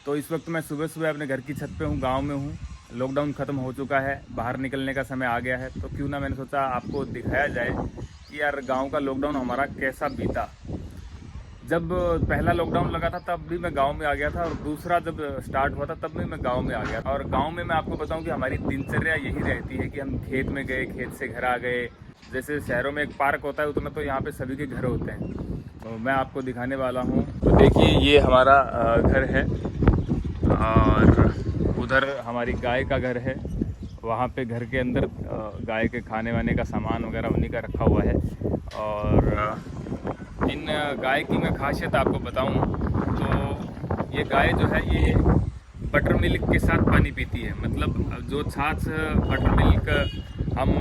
तो इस वक्त मैं सुबह सुबह अपने घर की छत पे हूँ, गांव में हूँ। लॉकडाउन ख़त्म हो चुका है, बाहर निकलने का समय आ गया है, तो क्यों ना मैंने सोचा आपको दिखाया जाए कि यार गांव का लॉकडाउन हमारा कैसा बीता। जब पहला लॉकडाउन लगा था तब भी मैं गांव में आ गया था, और दूसरा जब स्टार्ट हुआ था तब भी मैं गांव में आ गया था। और गांव में मैं आपको बताऊं कि हमारी दिनचर्या यही रहती है कि हम खेत में गए, खेत से घर आ गए। जैसे शहरों में एक पार्क होता है उतना तो यहाँ पे सभी के घर होते हैं। तो मैं आपको दिखाने वाला हूँ। तो देखिए ये हमारा घर है, और उधर हमारी गाय का घर है। वहाँ पे घर के अंदर गाय के खाने वाने का सामान वगैरह उन्हीं का रखा हुआ है। और इन गाय की मैं खासियत आपको बताऊं तो ये गाय जो है ये बटर मिल्क के साथ पानी पीती है। मतलब जो छाछ बटर मिल्क हम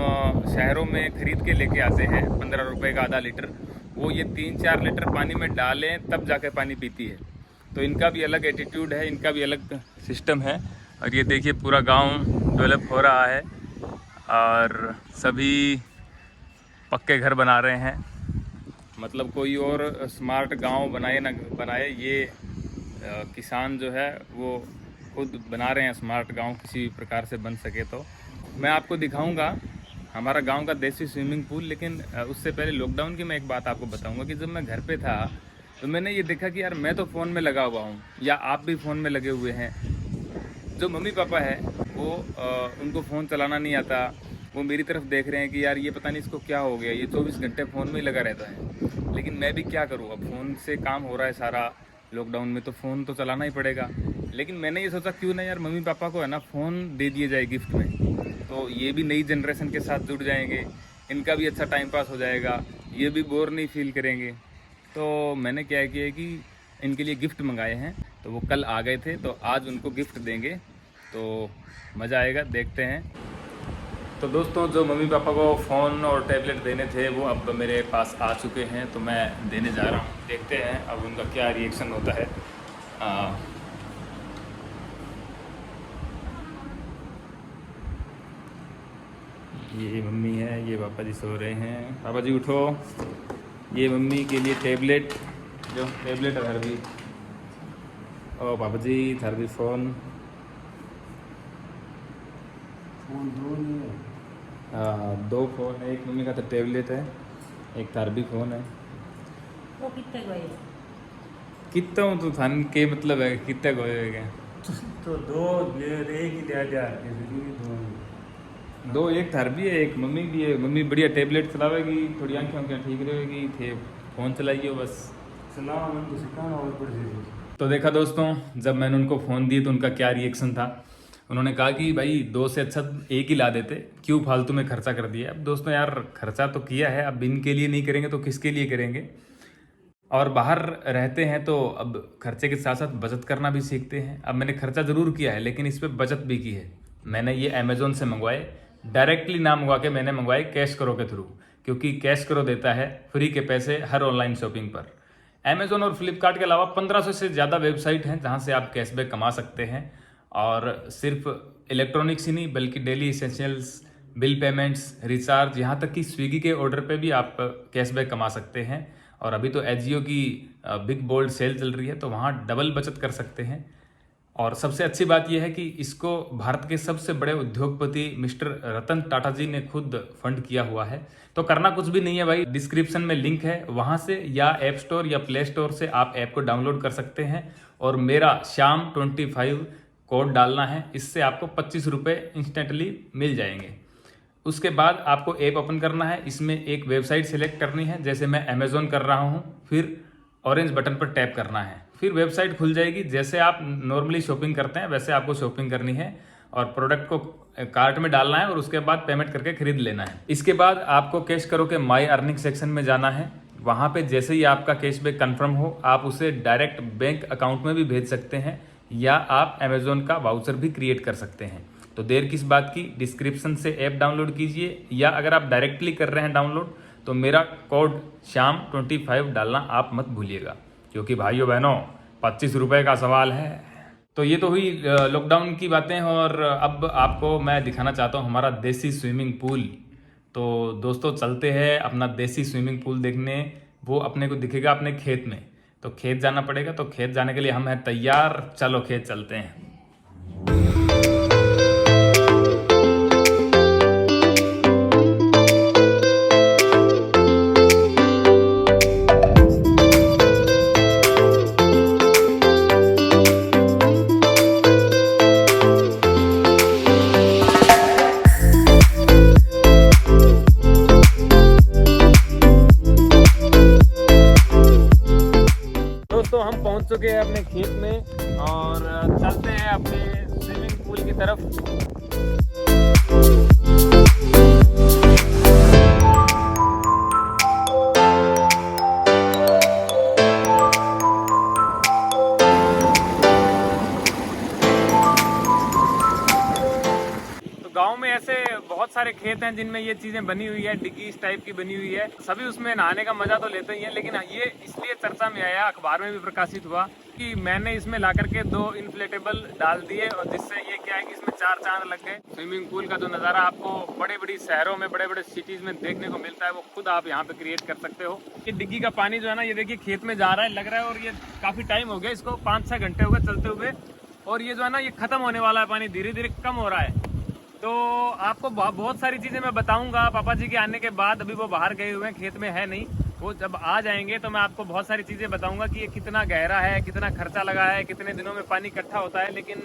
शहरों में ख़रीद के लेके आते हैं 15 रुपये का आधा लीटर, वो ये 3-4 लीटर पानी में डालें तब जाके पानी पीती है। तो इनका भी अलग एटीट्यूड है, इनका भी अलग सिस्टम है। और ये देखिए पूरा गांव डेवलप हो रहा है और सभी पक्के घर बना रहे हैं। मतलब कोई और स्मार्ट गांव बनाए ना बनाए, ये किसान जो है वो खुद बना रहे हैं स्मार्ट गांव, किसी भी प्रकार से बन सके तो। मैं आपको दिखाऊंगा हमारा गांव का देसी स्विमिंग पूल। लेकिन उससे पहले लॉकडाउन की मैं एक बात आपको बताऊंगा कि जब मैं घर पे था तो मैंने ये देखा कि यार मैं तो फ़ोन में लगा हुआ हूँ, या आप भी फ़ोन में लगे हुए हैं। जो मम्मी पापा है वो उनको फ़ोन चलाना नहीं आता। वो मेरी तरफ देख रहे हैं कि यार ये पता नहीं इसको क्या हो गया, ये 24 घंटे फ़ोन में ही लगा रहता है। लेकिन मैं भी क्या करूँ, अब फ़ोन से काम हो रहा है सारा लॉकडाउन में, तो फ़ोन तो चलाना ही पड़ेगा। लेकिन मैंने ये सोचा क्यों ना यार मम्मी पापा को है ना फ़ोन दे दिए जाए गिफ्ट में, तो ये भी नई जनरेशन के साथ जुड़ जाएंगे, इनका भी अच्छा टाइम पास हो जाएगा, ये भी बोर नहीं फील करेंगे। तो मैंने क्या किया है कि इनके लिए गिफ्ट मंगाए हैं। तो वो कल आ गए थे, तो आज उनको गिफ्ट देंगे, तो मज़ा आएगा, देखते हैं। तो दोस्तों जो मम्मी पापा को फ़ोन और टैबलेट देने थे वो अब मेरे पास आ चुके हैं, तो मैं देने जा रहा हूँ। देखते हैं अब उनका क्या रिएक्शन होता है। ये मम्मी है, ये पापा जी सो रहे हैं। पापा जी उठो। ये मम्मी के लिए टैबलेट, जो टैबलेट है घर भी। ओ पापा जी थार भी फ़ोन। दो फ़ोन है, एक मम्मी का तो टैबलेट है, एक थार भी फ़ोन है। वो कितने गए? कितना हूँ तो थान के मतलब है कितना गोएगा? तो दो एक ही दे दिया दो, एक थार भी है एक मम्मी भी है। मम्मी बढ़िया टैबलेट चलावेगी, थोड़ी आंखें आंखें ठीक रहेगी, थे फ़ोन चलाइए बस। सलाम उनको सिखाना और पड़ जाएगी। तो देखा दोस्तों, जब मैंने उनको फ़ोन दिए तो उनका क्या रिएक्शन था। उन्होंने कहा कि भाई दो से अच्छा एक ही ला देते, क्यों फालतू में खर्चा कर दिया। अब दोस्तों यार खर्चा तो किया है, अब इनके लिए नहीं करेंगे तो किसके लिए करेंगे। और बाहर रहते हैं तो अब खर्चे के साथ साथ बचत करना भी सीखते हैं। अब मैंने खर्चा ज़रूर किया है लेकिन इस पर बचत भी की है। मैंने ये अमेज़ोन से मंगवाए, डायरेक्टली ना मंगवा के मैंने मंगवाए कैश करो के थ्रू, क्योंकि कैश करो देता है फ्री के पैसे हर ऑनलाइन शॉपिंग पर। अमेज़ोन और फ्लिपकार्ट के अलावा 1500 से ज़्यादा वेबसाइट हैं जहाँ से आप कैशबैक कमा सकते हैं। और सिर्फ इलेक्ट्रॉनिक्स ही नहीं बल्कि daily essentials, bill payments, recharge, यहाँ तक कि स्विगी के ऑर्डर पे भी आप कैशबैक कमा सकते हैं। और अभी तो एजियो की बिग बोल्ड सेल चल रही है, तो वहाँ डबल बचत कर सकते हैं। और सबसे अच्छी बात यह है कि इसको भारत के सबसे बड़े उद्योगपति मिस्टर रतन टाटा जी ने खुद फंड किया हुआ है। तो करना कुछ भी नहीं है भाई, डिस्क्रिप्शन में लिंक है, वहाँ से या ऐप स्टोर या प्ले स्टोर से आप ऐप को डाउनलोड कर सकते हैं। और मेरा श्याम 25 कोड डालना है, इससे आपको 25 रुपये इंस्टेंटली मिल जाएंगे। उसके बाद आपको ऐप ओपन करना है, इसमें एक वेबसाइट सेलेक्ट करनी है, जैसे मैं अमेज़ोन कर रहा हूँ, फिर ऑरेंज बटन पर टैप करना है, फिर वेबसाइट खुल जाएगी। जैसे आप नॉर्मली शॉपिंग करते हैं वैसे आपको शॉपिंग करनी है और प्रोडक्ट को कार्ट में डालना है और उसके बाद पेमेंट करके खरीद लेना है। इसके बाद आपको कैश करो के माई अर्निंग सेक्शन में जाना है। वहाँ पे जैसे ही आपका कैशबैक कंफर्म हो आप उसे डायरेक्ट बैंक अकाउंट में भी भेज सकते हैं, या आप अमेज़ोन का वाउचर भी क्रिएट कर सकते हैं। तो देर किस बात की, डिस्क्रिप्शन से ऐप डाउनलोड कीजिए, या अगर आप डायरेक्टली कर रहे हैं डाउनलोड तो मेरा कोड श्याम 25 डालना आप मत भूलिएगा, क्योंकि भाइयों बहनों 25 रुपये का सवाल है। तो ये तो हुई लॉकडाउन की बातें, और अब आपको मैं दिखाना चाहता हूँ हमारा देसी स्विमिंग पूल। तो दोस्तों चलते हैं अपना देसी स्विमिंग पूल देखने। वो अपने को दिखेगा अपने खेत में। तो खेत जाना पड़ेगा। तो खेत जाने के लिए हम हैं तैयार, चलो खेत चलते हैं। दोस्तों हम पहुंच चुके हैं अपने खेत में और चलते हैं अपने स्विमिंग पूल की तरफ। गांव में ऐसे बहुत सारे खेत हैं जिनमें ये चीजें बनी हुई है, डिग्गी इस टाइप की बनी हुई है। सभी उसमें नहाने का मजा तो लेते ही हैं, लेकिन ये इसलिए चर्चा में आया, अखबार में भी प्रकाशित हुआ कि मैंने इसमें ला करके 2 इन्फ्लेटेबल डाल दिए और जिससे ये क्या है कि इसमें 4 चांद लग गए। स्विमिंग पूल का जो नज़ारा आपको बड़े बड़ी शहरों में, बड़े बड़े सिटीज़ में देखने को मिलता है, वो खुद आप यहाँ पे क्रिएट कर सकते हो। ये डिग्गी का पानी जो है ना, ये देखिए खेत में जा रहा है, लग रहा है, और ये काफ़ी टाइम हो गया इसको, 5-6 घंटे हो गए चलते हुए, और ये जो है ना, ये खत्म होने वाला है, पानी धीरे धीरे कम हो रहा है। तो आपको बहुत सारी चीज़ें मैं बताऊंगा पापा जी के आने के बाद। अभी वो बाहर गए हुए हैं, खेत में है नहीं, वो जब आ जाएंगे तो मैं आपको बहुत सारी चीज़ें बताऊंगा कि ये कितना गहरा है, कितना खर्चा लगा है, कितने दिनों में पानी इकट्ठा होता है। लेकिन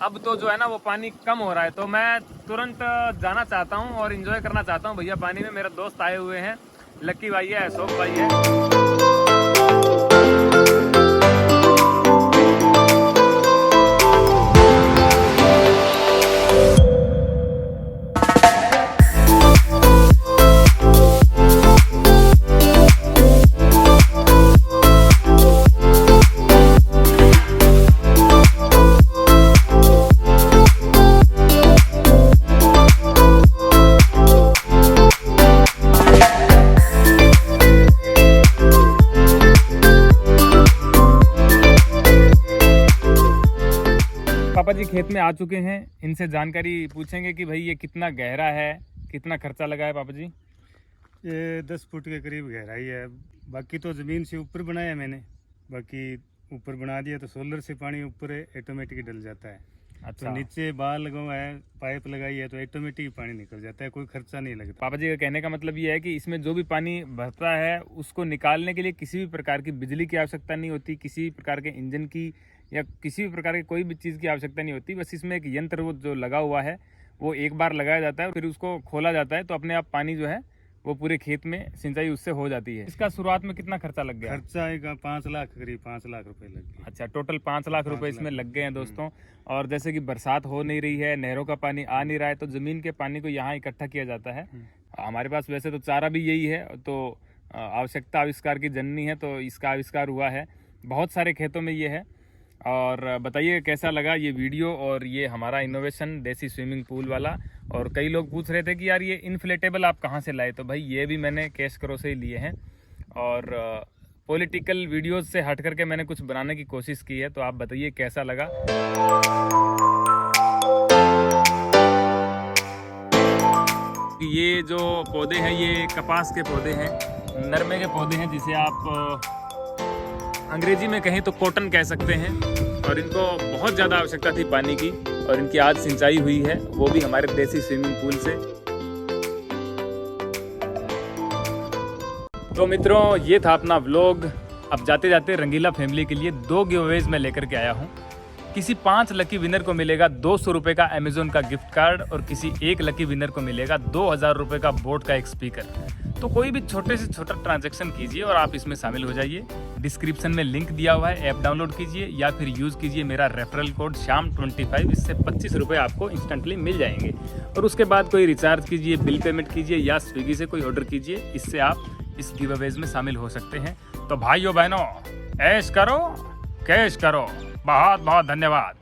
अब तो जो है ना, वो पानी कम हो रहा है, तो मैं तुरंत जाना चाहता हूँ और इन्जॉय करना चाहता हूँ भैया पानी में। मेरे दोस्त आए हुए हैं, लक्की भाई है, अशोक भाई है। पापा जी खेत में आ चुके हैं, इनसे जानकारी पूछेंगे कि भाई ये कितना गहरा है, कितना खर्चा लगा है। पापा जी ये 10 फुट के करीब गहराई है। बाकी तो ज़मीन से ऊपर बनाया मैंने, बाकी ऊपर बना दिया तो सोलर से पानी ऊपर ऑटोमेटिक डल जाता है। अच्छा, तो नीचे बाल लगा हुआ है, पाइप लगाई है, तो ऑटोमेटिक पानी निकल जाता है, कोई खर्चा नहीं लगता। पापा जी का कहने का मतलब ये है कि इसमें जो भी पानी भरता है उसको निकालने के लिए किसी भी प्रकार की बिजली की आवश्यकता नहीं होती, किसी भी प्रकार के इंजन की या किसी भी प्रकार की कोई भी चीज़ की आवश्यकता नहीं होती। बस इसमें एक यंत्र वो जो लगा हुआ है, वो एक बार लगाया जाता है, फिर उसको खोला जाता है, तो अपने आप पानी जो है वो पूरे खेत में सिंचाई उससे हो जाती है। इसका शुरुआत में कितना खर्चा लग गया? खर्चा आएगा 5 लाख, करीब 5 लाख रुपए लग गए। अच्छा, टोटल 5 लाख रुपए इसमें लग गए हैं दोस्तों। और जैसे कि बरसात हो नहीं रही है, नहरों का पानी आ नहीं रहा है, तो ज़मीन के पानी को यहाँ इकट्ठा किया जाता है। हमारे पास वैसे तो चारा भी यही है, तो आवश्यकता आविष्कार की जननी है, तो इसका आविष्कार हुआ है। बहुत सारे खेतों में ये है। और बताइए कैसा लगा ये वीडियो और ये हमारा इनोवेशन देसी स्विमिंग पूल वाला। और कई लोग पूछ रहे थे कि यार ये इन्फ्लेटेबल आप कहाँ से लाए, तो भाई ये भी मैंने कैश करो से ही लिए हैं। और पॉलिटिकल वीडियोस से हट करके मैंने कुछ बनाने की कोशिश की है, तो आप बताइए कैसा लगा। ये जो पौधे हैं ये कपास के पौधे हैं, नरमे के पौधे हैं, जिसे आप अंग्रेजी में कहें तो कॉटन कह सकते हैं। और इनको बहुत ज़्यादा आवश्यकता थी पानी की, और इनकी आज सिंचाई हुई है, वो भी हमारे देसी स्विमिंग पूल से। तो मित्रों, ये था अपना व्लॉग। अब जाते जाते रंगीला फैमिली के लिए 2 गिवअवेज में लेकर के आया हूँ। किसी 5 लकी विनर को मिलेगा 200 रुपये का अमेजोन का गिफ्ट कार्ड, और किसी 1 लकी विनर को मिलेगा 2000 रुपये का बोट का एक स्पीकर। तो कोई भी छोटे से छोटा ट्रांजैक्शन कीजिए और आप इसमें शामिल हो जाइए। डिस्क्रिप्शन में लिंक दिया हुआ है, ऐप डाउनलोड कीजिए या फिर यूज़ कीजिए मेरा रेफरल कोड श्याम25। इससे 25 रुपये आपको इंस्टेंटली मिल जाएंगे। और उसके बाद कोई रिचार्ज कीजिए, बिल पेमेंट कीजिए या स्विगी से कोई ऑर्डर कीजिए, इससे आप इस गिवअवेज में शामिल हो सकते हैं। तो भाइयों बहनों, ऐश करो, कैश करो। बहुत बहुत धन्यवाद।